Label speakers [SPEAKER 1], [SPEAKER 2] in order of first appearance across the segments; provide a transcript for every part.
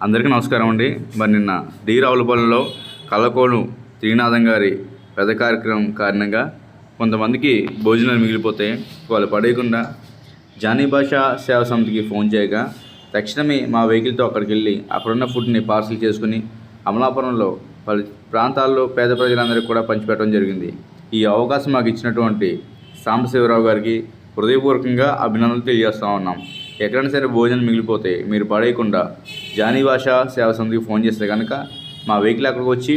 [SPEAKER 1] అందరికీ నమస్కారం అండి. మరి నిన్న డి రావులపల్లిలో కల్లకోలు శ్రీనాథం గారి పెద్ద కార్యక్రమం కారణంగా కొంతమందికి భోజనాలు మిగిలిపోతే వాళ్ళు పడేయకుండా జానీ భాషా సేవా సమితికి ఫోన్ చేయగా తక్షణమే మా వెహికల్తో అక్కడికి వెళ్ళి అక్కడున్న ఫుడ్ని పార్సిల్ చేసుకుని అమలాపురంలో పలు ప్రాంతాల్లో పేద ప్రజలందరికీ కూడా పంచిపెట్టడం జరిగింది. ఈ అవకాశం మాకు ఇచ్చినటువంటి సాంబశివరావు గారికి హృదయపూర్వకంగా అభినందనలు తెలియజేస్తూ ఉన్నాం. ఎక్కడైనా సరే భోజనం మిగిలిపోతే మీరు పడేయకుండా జానీ భాషా సేవా సమితికి ఫోన్ చేస్తే కనుక మా వెహికల్ అక్కడికి వచ్చి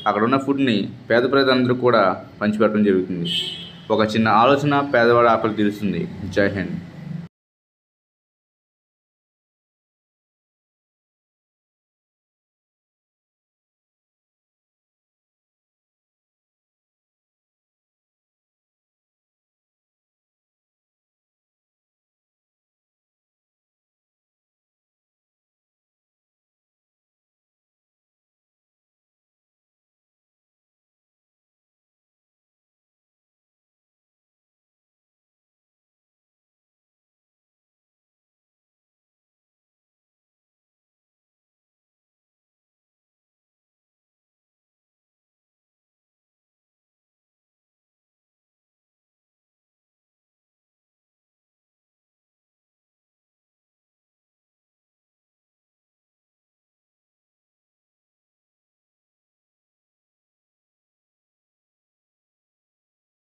[SPEAKER 1] అక్కడ ఉన్న ఫుడ్ని పేద ప్రజలందరూ కూడా పంచిపెట్టడం జరుగుతుంది. ఒక చిన్న ఆలోచన పేదవాడి ఆకలి తీరుస్తుంది. జై హింద్.